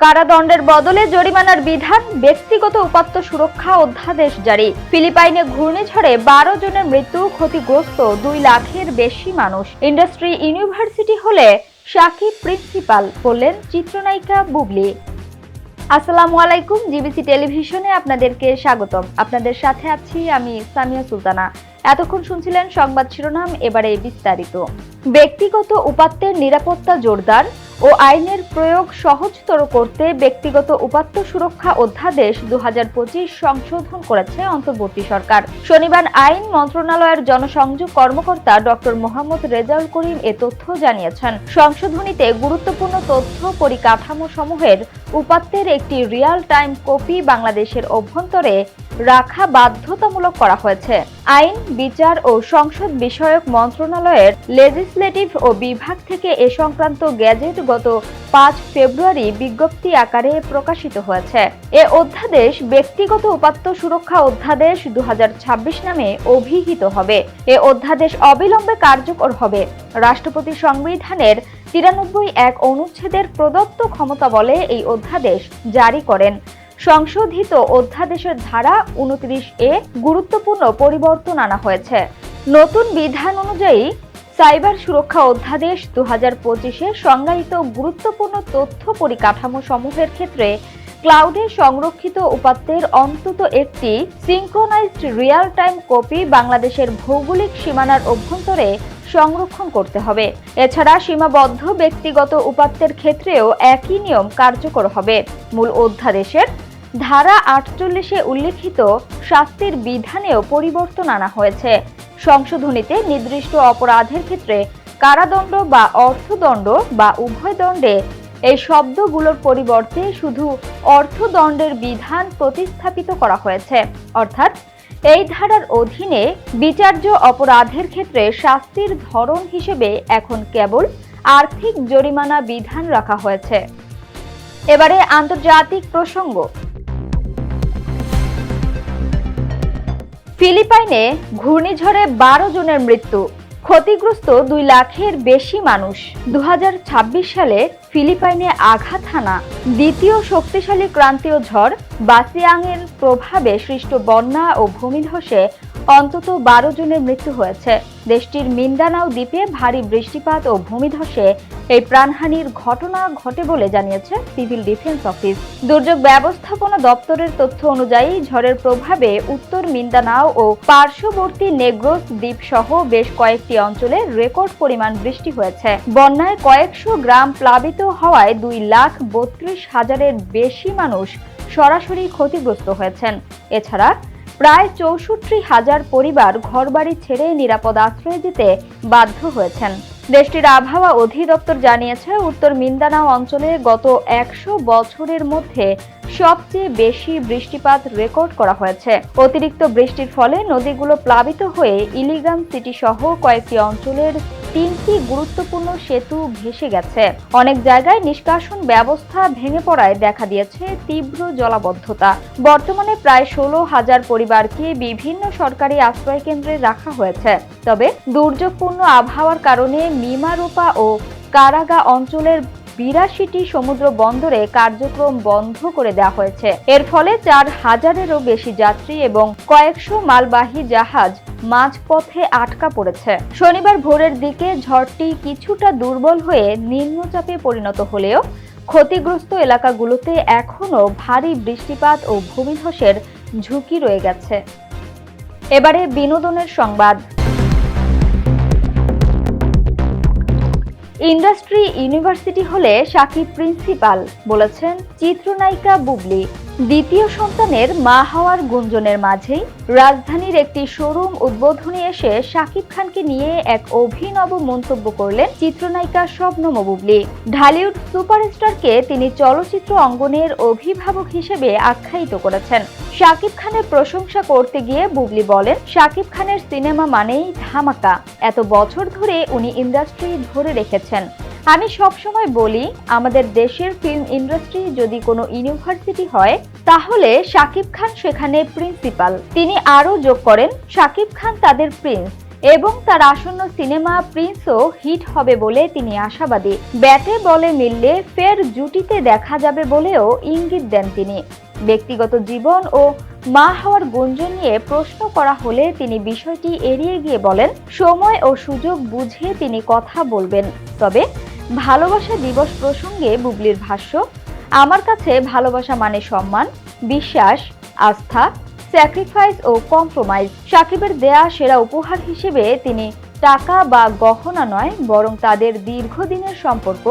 কারাদণ্ডের বদলে জরিমানার বিধান, ব্যক্তিগত উপাত্ত সুরক্ষা অধ্যাদেশ জারি। ফিলিপাইনে ঘূর্ণিঝড়ে 12 জনের মৃত্যু, ক্ষতিগ্রস্ত 2 লাখের বেশি মানুষ। ইন্ডাস্ট্রি ইউনিভার্সিটি হলে সাকিব প্রিন্সিপাল, বললেন চিত্রনায়িকা বুবলি। আসসালামু আলাইকুম, জিবিসি টেলিভিশনে আপনাদেরকে স্বাগতম। আপনাদের সাথে আছি আমি সামিয়া সুলতানা। এতক্ষণ শুনছিলেন সংবাদ শিরোনাম, এবারে বিস্তারিত। ব্যক্তিগত উপাত্তের নিরাপত্তা জোরদার ও আইনের প্রয়োগ সহজতর করতে ব্যক্তিগত উপাত্ত সুরক্ষা অধ্যাদেশ 2025 সংশোধন করেছে অন্তর্বর্তী সরকার। শনিবার আইন মন্ত্রণালয়ের জনসংযোগ কর্মকর্তা ডক্টর মোহাম্মদ রেজাউল করিম এ তথ্য জানিয়েছেন। সংশোধনীতে গুরুত্বপূর্ণ তথ্য পরিকাঠামো সমূহের উপাত্তের একটি রিয়াল টাইম কপি বাংলাদেশের অভ্যন্তরে রাখা বাধ্যতামূলক করা হয়েছে। আইন, বিচার ও সংসদ বিষয়ক মন্ত্রণালয়ের লেজিসলেটিভ ও বিভাগ থেকে এ সংক্রান্ত গেজেট গত 5 ফেব্রুয়ারি বিজ্ঞপ্তি আকারে প্রকাশিত হয়েছে। এ অধ্যাদেশ ব্যক্তিগত উপাত্ত সুরক্ষা অধ্যাদেশ 2026 নামে অভিহিত হবে। এ অধ্যাদেশ অবিলম্বে কার্যকর হবে। রাষ্ট্রপতি সংবিধানের 93(1) অনুচ্ছেদের প্রদত্ত ক্ষমতা বলে এই অধ্যাদেশ জারি করেন। সংশোধিত অধ্যাদেশের ধারা 29(a) গুরুত্বপূর্ণ পরিবর্তন আনা হয়েছে। নতুন বিধান অনুযায়ী সাইবার সুরক্ষা অধ্যাদেশ 2025-এ সংজ্ঞায়িত গুরুত্বপূর্ণ তথ্য পরিকাঠামো সমূহের ক্ষেত্রে ক্লাউডে সংরক্ষিত উপাত্তের অন্তত একটি সিঙ্ক্রোনাইজড রিয়াল টাইম কপি বাংলাদেশের ভৌগোলিক সীমানার অভ্যন্তরে সংরক্ষণ করতে হবে। এছাড়া সীমাবদ্ধ ব্যক্তিগত উপাত্তের ক্ষেত্রেও একই নিয়ম কার্যকর হবে। মূল অধ্যাদেশের ধারা 48-এ উল্লিখিত শাস্তির বিধানেও পরিবর্তন আনা হয়েছে। সংশোধনীতে নির্দিষ্ট অপরাধের ক্ষেত্রে কারাদণ্ড বা অর্থদণ্ড বা উভয় দণ্ডে এই শব্দগুলোর পরিবর্তে শুধু অর্থদণ্ডের বিধান প্রতিস্থাপিত করা হয়েছে। অর্থাৎ এই ধারার অধীনে বিচার্য অপরাধের ক্ষেত্রে শাস্তির ধরন হিসেবে এখন কেবল আর্থিক জরিমানা বিধান রাখা হয়েছে। এবারে আন্তর্জাতিক প্রসঙ্গ। ফিলিপাইনে ঘূর্ণিঝড়ে 12 জনের মৃত্যু, ক্ষতিগ্রস্ত 2 লাখের বেশি মানুষ। 2026 সালে ফিলিপাইনে আঘাত হানা দ্বিতীয় শক্তিশালী ক্রান্তীয় ঝড় বাসিয়াংয়ের প্রভাবে সৃষ্ট বন্যা ও ভূমিধসে অন্তত 12 জনের মৃত্যু হয়েছে। দেশটির মিন্দানাও দ্বীপে ভারী বৃষ্টিপাত ও ভূমিধসে এই প্রাণহানির ঘটনা ঘটে বলে জানিয়েছে সিভিল ডিফেন্স অফিস। দুর্যোগ ব্যবস্থাপনা দপ্তরের তথ্য অনুযায়ী ঝড়ের প্রভাবে উত্তর মিন্দানাও ও পার্শ্ববর্তী নেগ্রোস দ্বীপ সহ বেশ কয়েকটি অঞ্চলে রেকর্ড পরিমাণ বৃষ্টি হয়েছে। বন্যায় কয়েকশো গ্রাম প্লাবিত হওয়ায় 2,32,000-এর বেশি মানুষ সরাসরি ক্ষতিগ্রস্ত হয়েছেন। এছাড়া প্রায় 64,000 পরিবার ঘরবাড়ি ছেড়ে নিরাপদ আশ্রয়ে যেতে বাধ্য হয়েছেন। দেশটির আবহাওয়া অধিদপ্তর জানিয়েছে, উত্তর মিন্দানাও অঞ্চলে গত 100 বছরের মধ্যে সবচেয়ে বেশি বৃষ্টিপাত রেকর্ড করা হয়েছে। অতিরিক্ত বৃষ্টির ফলে নদীগুলো প্লাবিত হয়ে ইলিগান সিটি সহ কয়েকটি অঞ্চলের 3টি গুরুত্বপূর্ণ সেতু ভেসে গেছে। অনেক জায়গায় নিষ্কাশন ব্যবস্থা ভেঙে পড়ায় দেখা দিয়েছে তীব্র জলাবদ্ধতা। বর্তমানে প্রায় 16,000 পরিবারকে বিভিন্ন সরকারি আশ্রয় কেন্দ্রে রাখা হয়েছে। তবে দুর্যোগপূর্ণ আবহাওয়ার কারণে মিমারোপা ও কারাগা অঞ্চলের 82টি সমুদ্র বন্দরে কার্যক্রম বন্ধ করে দেওয়া হয়েছে। এর ফলে 4,000-এরও বেশি যাত্রী এবং কয়েকশো মালবাহী জাহাজ মাঝপথে আটকা পড়েছে। শনিবার ভোরের দিকে ঝড়টি কিছুটা দুর্বল হয়ে নিম্নচাপে পরিণত হলেও ক্ষতিগ্রস্ত এলাকাগুলোতে এখনও ভারী বৃষ্টিপাত ও ভূমিধসের ঝুঁকি রয়ে গেছে। এবারে বিনোদনের সংবাদ। ইন্ডাস্ট্রি ইউনিভার্সিটি হলে সাকিব প্রিন্সিপাল, বলেছেন চিত্রনায়িকা বুবলি। দ্বিতীয় সন্তানের মা হওয়ার গুঞ্জনের মাঝেই রাজধানীর একটি শোরুম উদ্বোধনে এসে শাকিব খানকে নিয়ে এক অভিনব মন্তব্য করলেন চিত্রনায়িকা শবনম বুবলি। ঢালিউড সুপারস্টারকে তিনি চলচ্চিত্র অঙ্গনের অভিভাবক হিসেবে আখ্যায়িত করেছেন। শাকিব খানের প্রশংসা করতে গিয়ে বুবলি বলেন, শাকিব খানের সিনেমা মানেই ধামাকা। এত বছর ধরে উনি ইন্ডাস্ট্রি ধরে রেখেছেন। আমি সবসময় বলি, আমাদের দেশের ফিল্ম ইন্ডাস্ট্রি যদি কোনো ইউনিভার্সিটি হয় তাহলে শাকিব খান সেখানে প্রিন্সিপাল। তিনি আরও যোগ করেন, শাকিব খান তাদের প্রিন্স। এবং তার আসন্ন সিনেমা প্রিন্সও হিট হবে বলে তিনি আশাবাদী। ব্যাটে বলে মিললে ফের জুটিতে দেখা যাবে বলেও ইঙ্গিত দেন তিনি। ব্যক্তিগত জীবন ও মা হওয়ার গুঞ্জন নিয়ে প্রশ্ন করা হলে তিনি বিষয়টি এড়িয়ে গিয়ে বলেন, সময় ও সুযোগ বুঝে তিনি কথা বলবেন। তবে ভালোবাসা দিবস প্রসঙ্গে বুবলির ভাষ্য, আমার কাছে ভালোবাসা মানে সম্মান, বিশ্বাস, আস্থা, স্যাক্রিফাইস ও কম্প্রোমাইজ। সাকিবের দেয়া সেরা উপহার হিসেবে তিনি টাকা বা গহনা নয়, বরং তাদের দীর্ঘদিনের সম্পর্ক,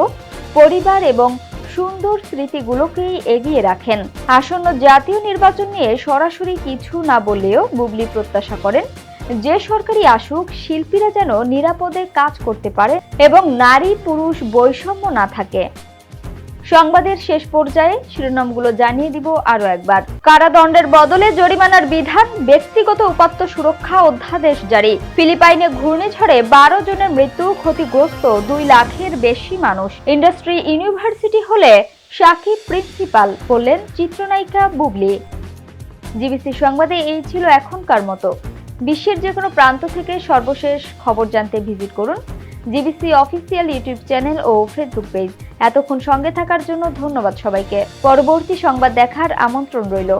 পরিবার এবং সুন্দর স্মৃতিগুলোকেই এগিয়ে রাখেন। আসন্ন জাতীয় নির্বাচন নিয়ে সরাসরি কিছু না বললেও বুবলি প্রত্যাশা করেন, যে সরকারি আসুক শিল্পীরা যেন নিরাপদে কাজ করতে পারে এবং নারী পুরুষ বৈষম্য না থাকে। সংবাদের শেষ পর্যায়ে শিরোনামগুলো জানিয়ে দিব আরো একবার। কারাদণ্ডের বদলে জরিমানার বিধান, ব্যক্তিগত উপাত্ত সুরক্ষা অধ্যাদেশ জারি। ফিলিপাইনে ঘূর্ণিঝড়ে 12 জনের মৃত্যু, ক্ষতিগ্রস্ত 2 লাখের বেশি মানুষ। ইন্ডাস্ট্রি ইউনিভার্সিটি হলে সাকিব প্রিন্সিপাল, বললেন চিত্রনায়িকা বুবলি। জিবিসি সংবাদে এই ছিল এখনকার মতো। বিশ্বের যে কোনো প্রান্ত থেকে সর্বশেষ খবর জানতে ভিজিট করুন জিবিসি অফিসিয়াল ইউটিউব চ্যানেল ও ফেসবুক পেজ। এতক্ষণ সঙ্গে থাকার জন্য ধন্যবাদ সবাইকে। পরবর্তী সংবাদ দেখার আমন্ত্রণ রইল।